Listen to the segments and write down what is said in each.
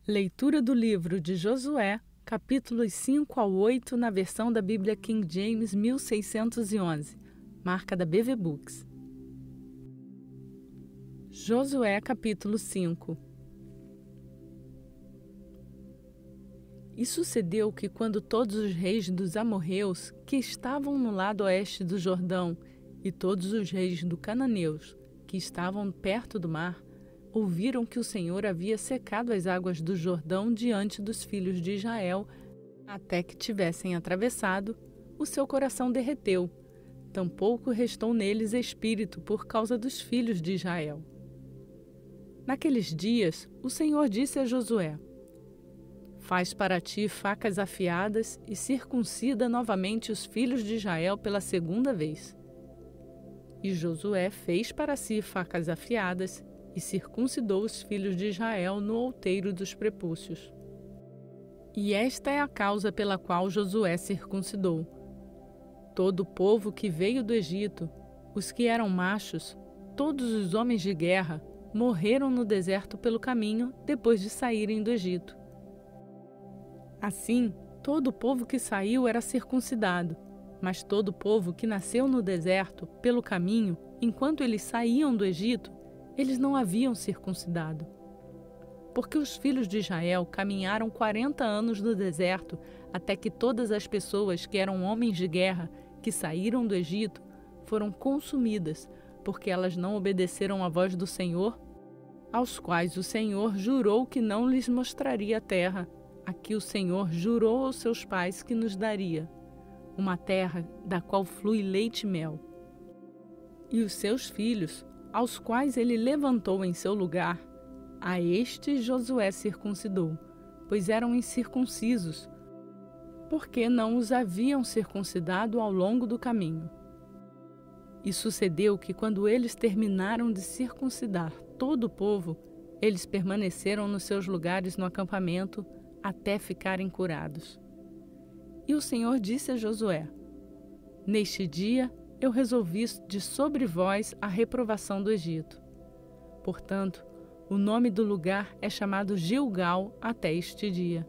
Leitura do livro de Josué, capítulos 5 ao 8, na versão da Bíblia King James 1611, marca da BV Books. Josué, capítulo 5. E sucedeu que, quando todos os reis dos amorreus, que estavam no lado oeste do Jordão, e todos os reis dos cananeus, que estavam perto do mar, ouviram que o Senhor havia secado as águas do Jordão diante dos filhos de Israel, até que tivessem atravessado, o seu coração derreteu. Tampouco restou neles espírito por causa dos filhos de Israel. Naqueles dias, o Senhor disse a Josué: Faz para ti facas afiadas e circuncida novamente os filhos de Israel pela segunda vez. E Josué fez para si facas afiadas e circuncidou os filhos de Israel no outeiro dos prepúcios. E esta é a causa pela qual Josué circuncidou todo o povo que veio do Egito, os que eram machos, todos os homens de guerra, morreram no deserto pelo caminho depois de saírem do Egito. Assim, todo o povo que saiu era circuncidado, mas todo o povo que nasceu no deserto, pelo caminho, enquanto eles saíam do Egito, eles não haviam circuncidado. Porque os filhos de Israel caminharam 40 anos no deserto, até que todas as pessoas que eram homens de guerra, que saíram do Egito, foram consumidas, porque elas não obedeceram à voz do Senhor, aos quais o Senhor jurou que não lhes mostraria a terra, a que o Senhor jurou aos seus pais que nos daria, uma terra da qual flui leite e mel. E os seus filhos, aos quais ele levantou em seu lugar, a estes Josué circuncidou, pois eram incircuncisos, porque não os haviam circuncidado ao longo do caminho. E sucedeu que, quando eles terminaram de circuncidar todo o povo, eles permaneceram nos seus lugares no acampamento até ficarem curados. E o Senhor disse a Josué: Neste dia eu resolvi de sobre vós a reprovação do Egito. Portanto, o nome do lugar é chamado Gilgal até este dia.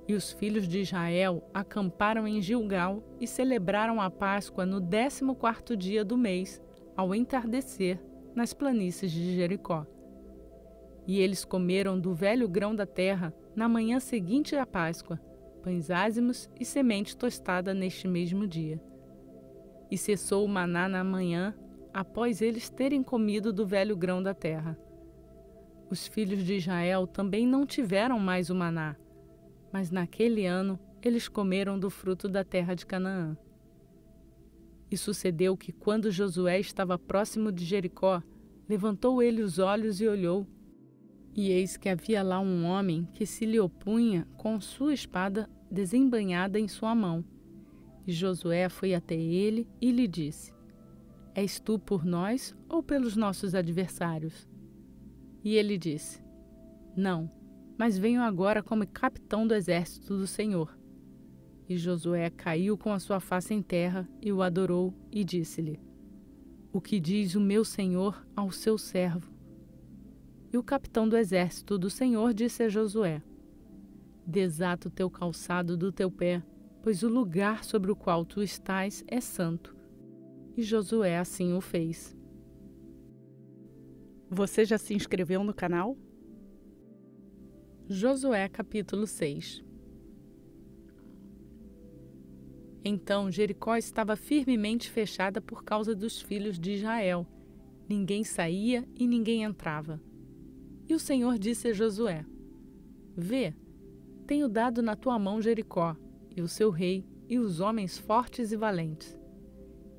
E os filhos de Israel acamparam em Gilgal e celebraram a Páscoa no 14º dia do mês, ao entardecer, nas planícies de Jericó. E eles comeram do velho grão da terra na manhã seguinte à Páscoa, pães ázimos e semente tostada neste mesmo dia. E cessou o maná na manhã, após eles terem comido do velho grão da terra. Os filhos de Israel também não tiveram mais o maná, mas naquele ano eles comeram do fruto da terra de Canaã. E sucedeu que, quando Josué estava próximo de Jericó, levantou ele os olhos e olhou, e eis que havia lá um homem que se lhe opunha com sua espada desembainhada em sua mão. E Josué foi até ele e lhe disse: És tu por nós ou pelos nossos adversários? E ele disse: Não, mas venho agora como capitão do exército do Senhor. E Josué caiu com a sua face em terra e o adorou e disse-lhe: O que diz o meu senhor ao seu servo? E o capitão do exército do Senhor disse a Josué: Desata o teu calçado do teu pé, pois o lugar sobre o qual tu estás é santo. E Josué assim o fez. Você já se inscreveu no canal? Josué capítulo 6. Então Jericó estava firmemente fechada por causa dos filhos de Israel. Ninguém saía e ninguém entrava. E o Senhor disse a Josué: Vê, tenho dado na tua mão Jericó, e o seu rei, e os homens fortes e valentes.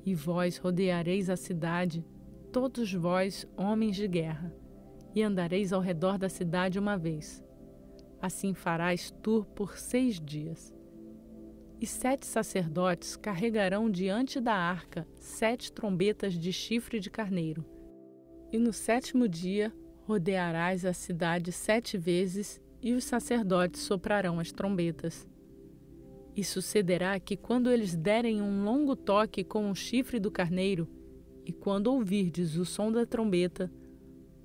E vós rodeareis a cidade, todos vós, homens de guerra, e andareis ao redor da cidade uma vez. Assim farás tu por 6 dias. E 7 sacerdotes carregarão diante da arca 7 trombetas de chifre de carneiro. E no 7º dia rodearás a cidade 7 vezes, e os sacerdotes soprarão as trombetas. E sucederá que, quando eles derem um longo toque com o chifre do carneiro, e quando ouvirdes o som da trombeta,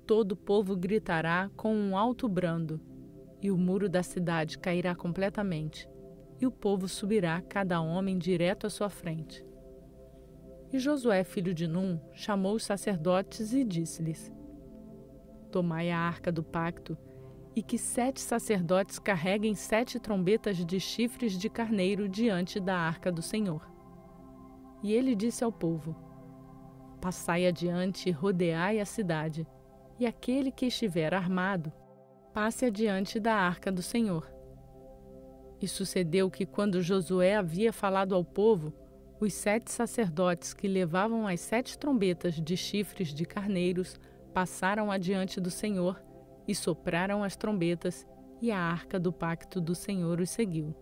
todo o povo gritará com um alto brando. e o muro da cidade cairá completamente, e o povo subirá, cada homem direto à sua frente. E Josué, filho de Num, chamou os sacerdotes e disse-lhes: Tomai a arca do pacto, e que 7 sacerdotes carreguem 7 trombetas de chifres de carneiro diante da arca do Senhor. E ele disse ao povo: Passai adiante e rodeai a cidade, e aquele que estiver armado, passe adiante da arca do Senhor. E sucedeu que, quando Josué havia falado ao povo, os 7 sacerdotes que levavam as 7 trombetas de chifres de carneiros passaram adiante do Senhor e sopraram as trombetas, e a arca do pacto do Senhor os seguiu.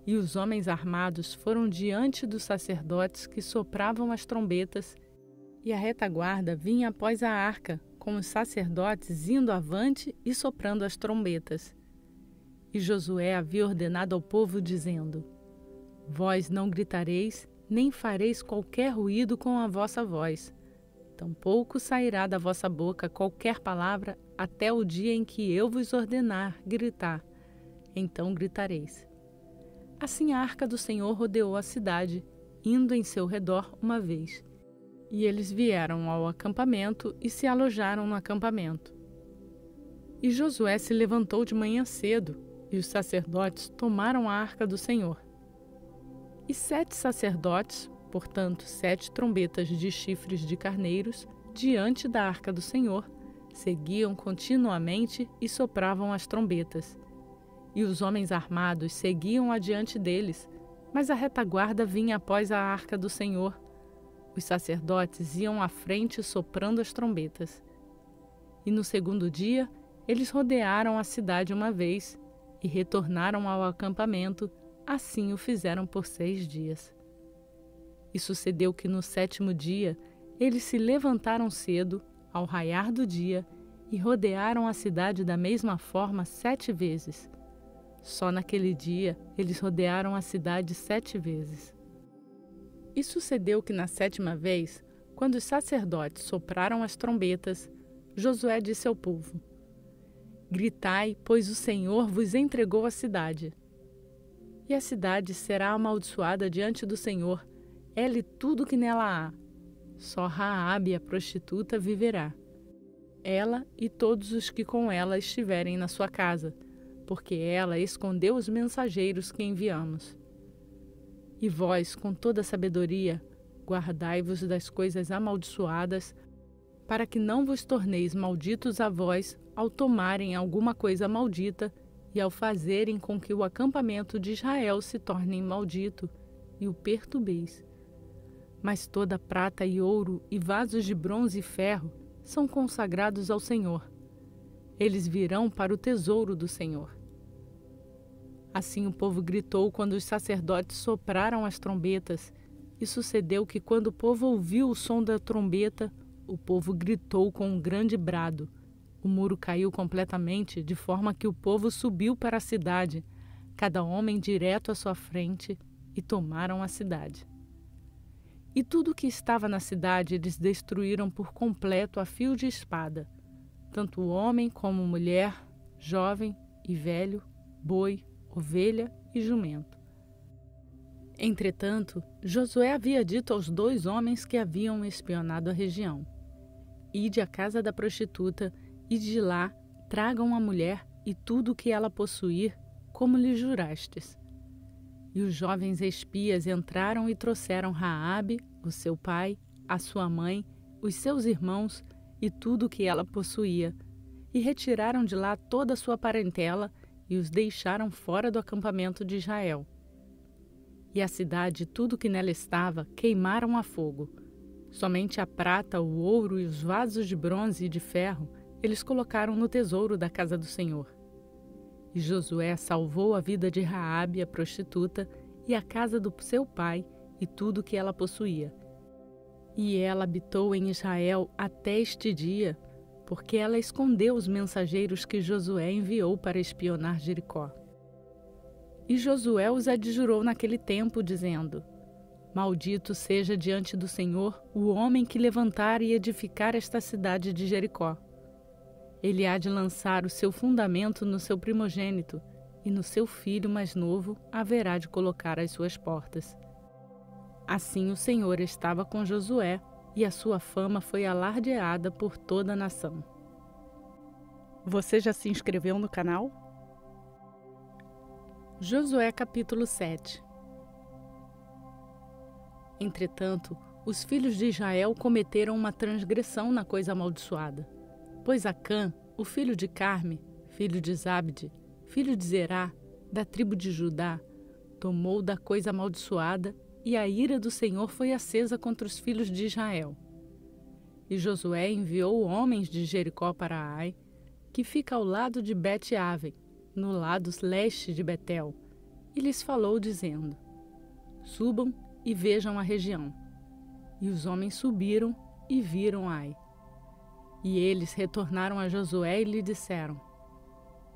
E os homens armados foram diante dos sacerdotes que sopravam as trombetas, e a retaguarda vinha após a arca, com os sacerdotes indo avante e soprando as trombetas. E Josué havia ordenado ao povo, dizendo: Vós não gritareis, nem fareis qualquer ruído com a vossa voz. Tampouco sairá da vossa boca qualquer palavra até o dia em que eu vos ordenar gritar. Então gritareis. Assim a arca do Senhor rodeou a cidade, indo em seu redor uma vez. E eles vieram ao acampamento e se alojaram no acampamento. E Josué se levantou de manhã cedo, e os sacerdotes tomaram a arca do Senhor. E 7 sacerdotes, portanto 7 trombetas de chifres de carneiros, diante da arca do Senhor, seguiam continuamente e sopravam as trombetas. E os homens armados seguiam adiante deles, mas a retaguarda vinha após a arca do Senhor. Os sacerdotes iam à frente soprando as trombetas. E no segundo dia, eles rodearam a cidade uma vez e retornaram ao acampamento, assim o fizeram por 6 dias. E sucedeu que no 7º dia, eles se levantaram cedo, ao raiar do dia, e rodearam a cidade da mesma forma 7 vezes. Só naquele dia, eles rodearam a cidade 7 vezes. E sucedeu que na 7ª vez, quando os sacerdotes sopraram as trombetas, Josué disse ao povo: Gritai, pois o Senhor vos entregou a cidade. E a cidade será amaldiçoada diante do Senhor, ela e tudo que nela há. Só Raabe, a prostituta, viverá, ela e todos os que com ela estiverem na sua casa, porque ela escondeu os mensageiros que enviamos. E vós, com toda sabedoria, guardai-vos das coisas amaldiçoadas, para que não vos torneis malditos a vós ao tomarem alguma coisa maldita e ao fazerem com que o acampamento de Israel se torne maldito e o perturbeis. Mas toda prata e ouro e vasos de bronze e ferro são consagrados ao Senhor. Eles virão para o tesouro do Senhor. Assim o povo gritou quando os sacerdotes sopraram as trombetas, e sucedeu que quando o povo ouviu o som da trombeta, o povo gritou com um grande brado. O muro caiu completamente, de forma que o povo subiu para a cidade, cada homem direto à sua frente, e tomaram a cidade. E tudo o que estava na cidade eles destruíram por completo a fio de espada, tanto homem como mulher, jovem e velho, boi, ovelha e jumento. Entretanto, Josué havia dito aos 2 homens que haviam espionado a região: Ide à casa da prostituta, e de lá tragam a mulher e tudo o que ela possuir, como lhe jurastes. E os jovens espias entraram e trouxeram Raabe, o seu pai, a sua mãe, os seus irmãos e tudo o que ela possuía, e retiraram de lá toda a sua parentela e os deixaram fora do acampamento de Israel. E a cidade e tudo o que nela estava queimaram a fogo. Somente a prata, o ouro e os vasos de bronze e de ferro eles colocaram no tesouro da casa do Senhor. E Josué salvou a vida de Raabe, a prostituta, e a casa do seu pai e tudo o que ela possuía. E ela habitou em Israel até este dia, porque ela escondeu os mensageiros que Josué enviou para espionar Jericó. E Josué os adjurou naquele tempo, dizendo: Maldito seja diante do Senhor o homem que levantar e edificar esta cidade de Jericó. Ele há de lançar o seu fundamento no seu primogênito, e no seu filho mais novo haverá de colocar as suas portas. Assim o Senhor estava com Josué, e a sua fama foi alardeada por toda a nação. Você já se inscreveu no canal? Josué capítulo 7. Entretanto, os filhos de Israel cometeram uma transgressão na coisa amaldiçoada. Pois Acã, o filho de Carme, filho de Zabde, filho de Zerá, da tribo de Judá, tomou da coisa amaldiçoada, e a ira do Senhor foi acesa contra os filhos de Israel. E Josué enviou homens de Jericó para Ai, que fica ao lado de Bet-Aven, no lado leste de Betel, e lhes falou, dizendo: Subam e vejam a região. E os homens subiram e viram Ai. E eles retornaram a Josué e lhe disseram: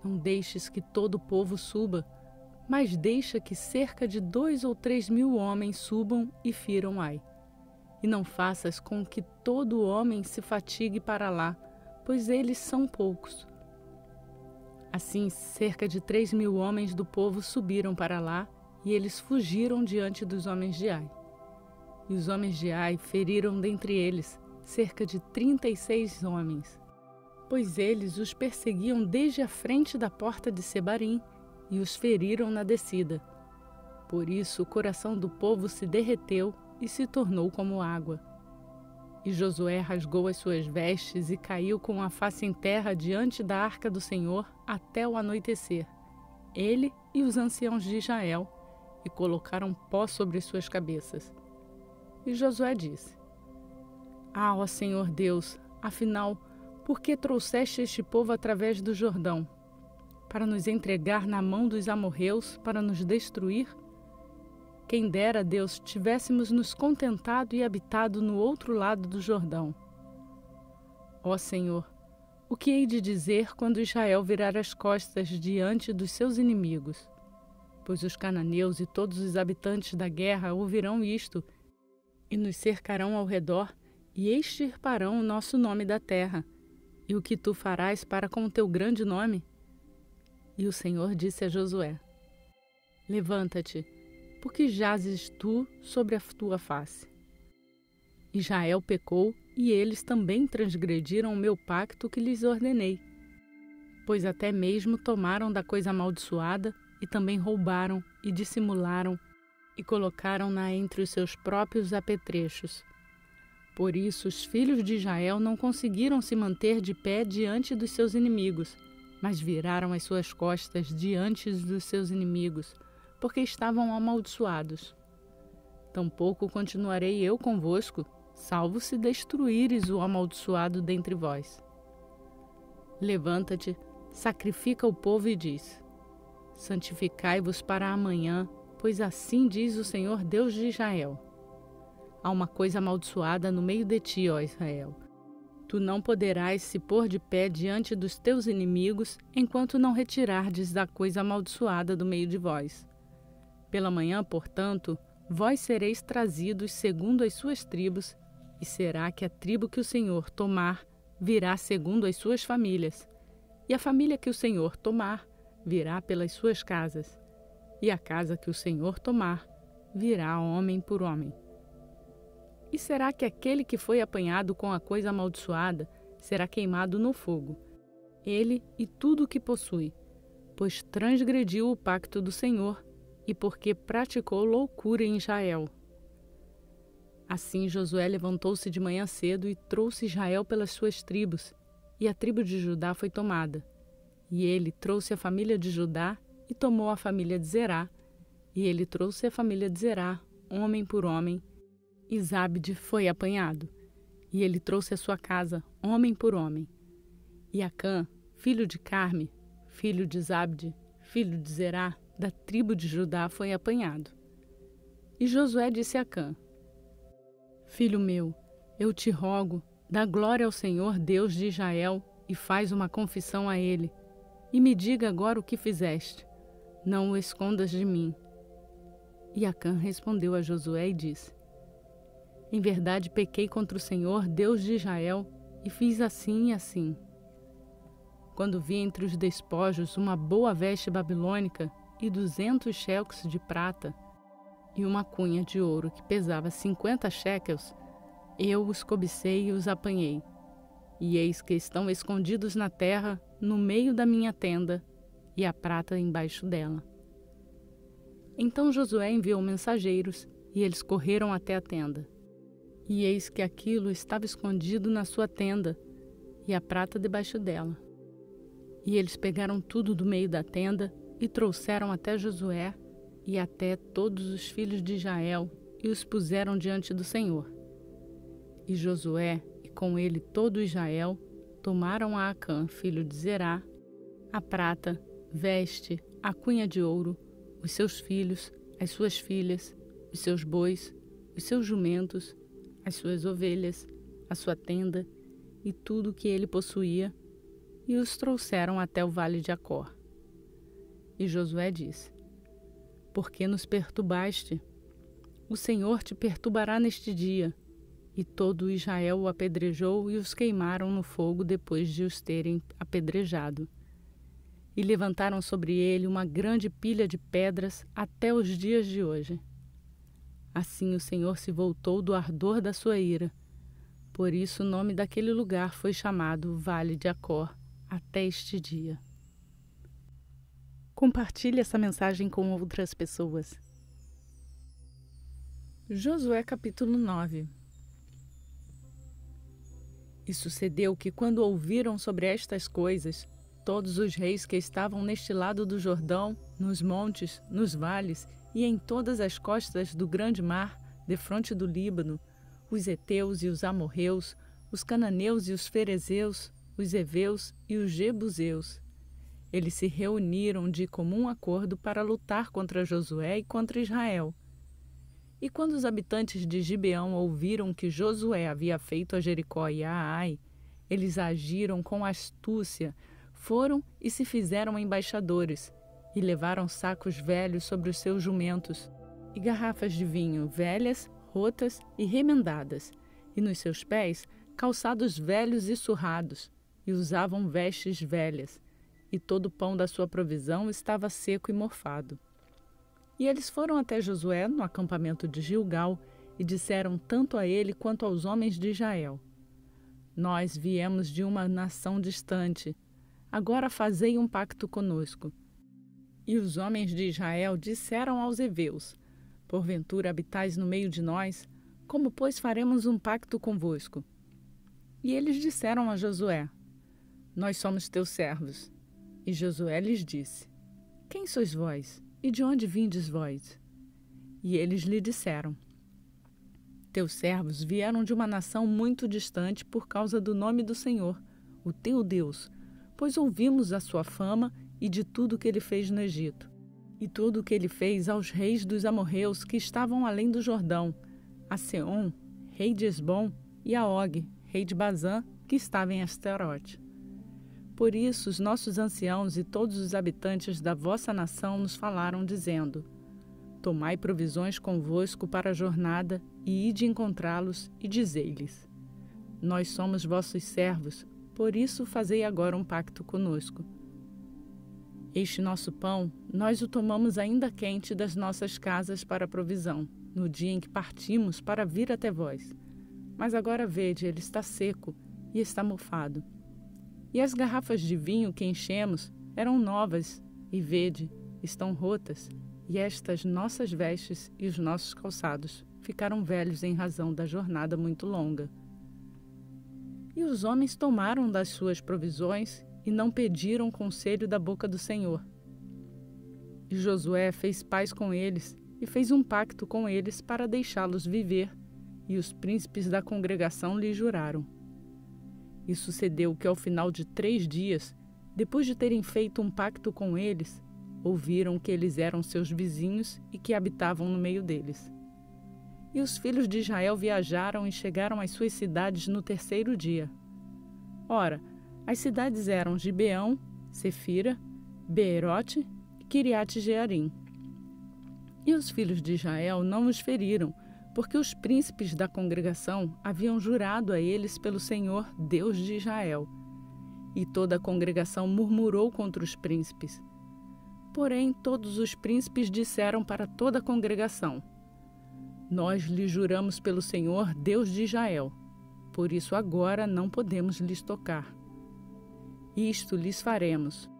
Não deixes que todo o povo suba, mas deixa que cerca de 2 ou 3 mil homens subam e firam Ai. E não faças com que todo homem se fatigue para lá, pois eles são poucos. Assim, cerca de 3 mil homens do povo subiram para lá, e eles fugiram diante dos homens de Ai. E os homens de Ai feriram dentre eles cerca de 36 homens, pois eles os perseguiam desde a frente da porta de Sebarim, e os feriram na descida. Por isso o coração do povo se derreteu e se tornou como água. E Josué rasgou as suas vestes e caiu com a face em terra diante da arca do Senhor até o anoitecer, ele e os anciãos de Israel, e colocaram pó sobre suas cabeças. E Josué disse: Ó Senhor Deus, afinal, por que trouxeste este povo através do Jordão? Para nos entregar na mão dos amorreus, para nos destruir? Quem dera, Deus, tivéssemos nos contentado e habitado no outro lado do Jordão. Ó Senhor, o que hei de dizer quando Israel virar as costas diante dos seus inimigos? Pois os cananeus e todos os habitantes da guerra ouvirão isto, e nos cercarão ao redor, e extirparão o nosso nome da terra. E o que tu farás para com o teu grande nome? E o Senhor disse a Josué: Levanta-te, porque jazes tu sobre a tua face. Israel pecou, e eles também transgrediram o meu pacto que lhes ordenei. Pois até mesmo tomaram da coisa amaldiçoada, e também roubaram, e dissimularam, e colocaram-na entre os seus próprios apetrechos. Por isso os filhos de Israel não conseguiram se manter de pé diante dos seus inimigos, mas viraram as suas costas diante dos seus inimigos, porque estavam amaldiçoados. Tampouco continuarei eu convosco, salvo se destruíres o amaldiçoado dentre vós. Levanta-te, sacrifica o povo e diz: Santificai-vos para amanhã, pois assim diz o Senhor Deus de Israel. Há uma coisa amaldiçoada no meio de ti, ó Israel. Tu não poderás se pôr de pé diante dos teus inimigos, enquanto não retirardes da coisa amaldiçoada do meio de vós. Pela manhã, portanto, vós sereis trazidos segundo as suas tribos, e será que a tribo que o Senhor tomar virá segundo as suas famílias, e a família que o Senhor tomar virá pelas suas casas, e a casa que o Senhor tomar virá homem por homem. E será que aquele que foi apanhado com a coisa amaldiçoada será queimado no fogo, ele e tudo o que possui, pois transgrediu o pacto do Senhor e porque praticou loucura em Israel. Assim Josué levantou-se de manhã cedo e trouxe Israel pelas suas tribos, e a tribo de Judá foi tomada. E ele trouxe a família de Judá e tomou a família de Zerá, e ele trouxe a família de Zerá, homem por homem, e Zabde foi apanhado, e ele trouxe a sua casa, homem por homem. E Acã, filho de Carme, filho de Zabde, filho de Zerá, da tribo de Judá, foi apanhado. E Josué disse a Acã: Filho meu, eu te rogo, dá glória ao Senhor Deus de Israel e faz uma confissão a ele, e me diga agora o que fizeste. Não o escondas de mim. E Acã respondeu a Josué e disse: Em verdade pequei contra o Senhor, Deus de Israel, e fiz assim e assim. quando vi entre os despojos uma boa veste babilônica e 200 shekels de prata e uma cunha de ouro que pesava 50 shekels, eu os cobicei e os apanhei. E eis que estão escondidos na terra, no meio da minha tenda, e a prata embaixo dela. Então Josué enviou mensageiros, e eles correram até a tenda. E eis que aquilo estava escondido na sua tenda, e a prata debaixo dela. E eles pegaram tudo do meio da tenda, e trouxeram até Josué, e até todos os filhos de Israel, e os puseram diante do Senhor. E Josué, e com ele todo Israel, tomaram a Acã, filho de Zerá, a prata, veste, a cunha de ouro, os seus filhos, as suas filhas, os seus bois, os seus jumentos, as suas ovelhas, a sua tenda e tudo o que ele possuía, e os trouxeram até o vale de Acor. E Josué disse: Por que nos perturbaste? O Senhor te perturbará neste dia. E todo Israel o apedrejou e os queimaram no fogo depois de os terem apedrejado. E levantaram sobre ele uma grande pilha de pedras até os dias de hoje. Assim o Senhor se voltou do ardor da sua ira. Por isso o nome daquele lugar foi chamado Vale de Acor até este dia. Compartilhe essa mensagem com outras pessoas. Josué capítulo 9. E sucedeu que, quando ouviram sobre estas coisas, todos os reis que estavam neste lado do Jordão, nos montes, nos vales e em todas as costas do grande mar, defronte do Líbano, os heteus e os amorreus, os cananeus e os ferezeus, os heveus e os jebuseus, eles se reuniram de comum acordo para lutar contra Josué e contra Israel. E quando os habitantes de Gibeão ouviram que Josué havia feito a Jericó e a Ai, eles agiram com astúcia, foram e se fizeram embaixadores, e levaram sacos velhos sobre os seus jumentos, e garrafas de vinho velhas, rotas e remendadas, e nos seus pés calçados velhos e surrados, e usavam vestes velhas, e todo o pão da sua provisão estava seco e mofado. E eles foram até Josué no acampamento de Gilgal e disseram tanto a ele quanto aos homens de Israel: Nós viemos de uma nação distante, agora fazei um pacto conosco. E os homens de Israel disseram aos heveus: Porventura habitais no meio de nós? Como, pois, faremos um pacto convosco? E eles disseram a Josué: Nós somos teus servos. E Josué lhes disse: Quem sois vós? E de onde vindes vós? E eles lhe disseram: Teus servos vieram de uma nação muito distante por causa do nome do Senhor, o teu Deus, pois ouvimos a sua fama e de tudo que ele fez no Egito, e tudo o que ele fez aos reis dos amorreus que estavam além do Jordão, a Seom, rei de Esbom, e a Og, rei de Bazã, que estava em Asterote. Por isso os nossos anciãos e todos os habitantes da vossa nação nos falaram, dizendo: Tomai provisões convosco para a jornada, e ide encontrá-los, e dizei-lhes: Nós somos vossos servos, por isso fazei agora um pacto conosco. Este nosso pão, nós o tomamos ainda quente das nossas casas para a provisão, no dia em que partimos para vir até vós. Mas agora vede, ele está seco e está mofado. E as garrafas de vinho que enchemos eram novas, e vede, estão rotas, e estas nossas vestes e os nossos calçados ficaram velhos em razão da jornada muito longa. E os homens tomaram das suas provisões e não pediram conselho da boca do Senhor. E Josué fez paz com eles e fez um pacto com eles para deixá-los viver, e os príncipes da congregação lhe juraram. E sucedeu que ao final de 3 dias, depois de terem feito um pacto com eles, ouviram que eles eram seus vizinhos e que habitavam no meio deles. E os filhos de Israel viajaram e chegaram às suas cidades no 3º dia. Ora, as cidades eram Gibeão, Sefira, Beerote e Quiriate-Jearim. E os filhos de Israel não os feriram, porque os príncipes da congregação haviam jurado a eles pelo Senhor, Deus de Israel. E toda a congregação murmurou contra os príncipes. Porém, todos os príncipes disseram para toda a congregação: Nós lhe juramos pelo Senhor, Deus de Israel. Por isso agora não podemos lhes tocar. Isto lhes faremos.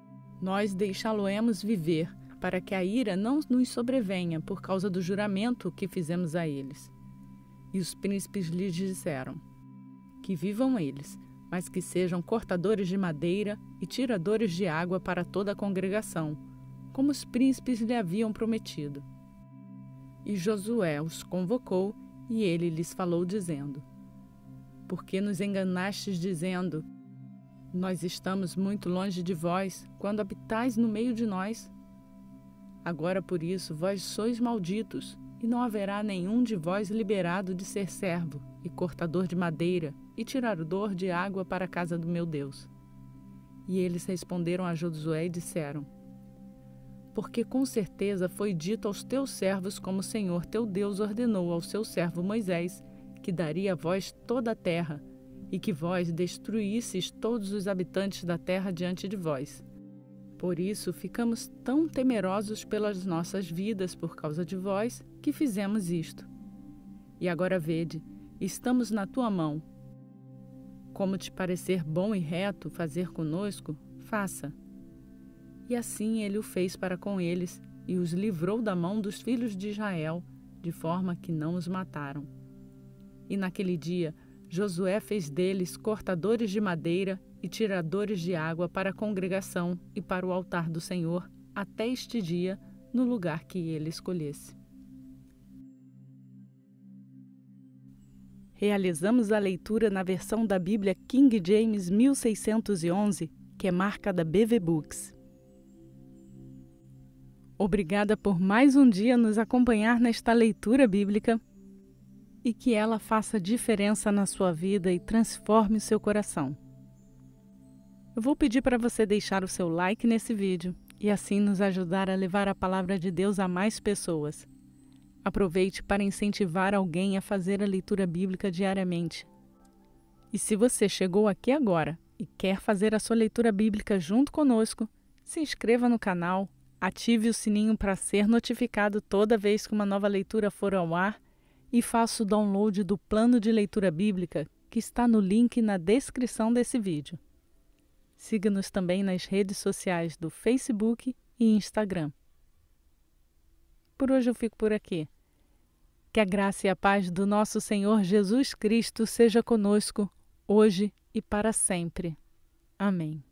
Nós deixá-lo-emos viver, para que a ira não nos sobrevenha por causa do juramento que fizemos a eles. E os príncipes lhes disseram: Que vivam eles, mas que sejam cortadores de madeira e tiradores de água para toda a congregação, como os príncipes lhe haviam prometido. E Josué os convocou, e ele lhes falou, dizendo: Por que nos enganastes, dizendo: Nós estamos muito longe de vós, quando habitais no meio de nós? Agora, por isso, vós sois malditos, e não haverá nenhum de vós liberado de ser servo, e cortador de madeira, e tirador de água para a casa do meu Deus. E eles responderam a Josué e disseram: Porque com certeza foi dito aos teus servos, como o Senhor teu Deus ordenou ao seu servo Moisés, que daria a vós toda a terra, e que vós destruísseis todos os habitantes da terra diante de vós. Por isso ficamos tão temerosos pelas nossas vidas por causa de vós, que fizemos isto. E agora vede, estamos na tua mão. Como te parecer bom e reto fazer conosco, faça. E assim ele o fez para com eles, e os livrou da mão dos filhos de Israel, de forma que não os mataram. E naquele dia, Josué fez deles cortadores de madeira e tiradores de água para a congregação e para o altar do Senhor, até este dia, no lugar que ele escolhesse. Realizamos a leitura na versão da Bíblia King James 1611, que é marca da BV Books. Obrigada por mais um dia nos acompanhar nesta leitura bíblica e que ela faça diferença na sua vida e transforme o seu coração. Eu vou pedir para você deixar o seu like nesse vídeo e assim nos ajudar a levar a palavra de Deus a mais pessoas. Aproveite para incentivar alguém a fazer a leitura bíblica diariamente. E se você chegou aqui agora e quer fazer a sua leitura bíblica junto conosco, se inscreva no canal, ative o sininho para ser notificado toda vez que uma nova leitura for ao ar e faça o download do plano de leitura bíblica que está no link na descrição desse vídeo. Siga-nos também nas redes sociais do Facebook e Instagram. Por hoje eu fico por aqui. Que a graça e a paz do nosso Senhor Jesus Cristo seja conosco, hoje e para sempre. Amém.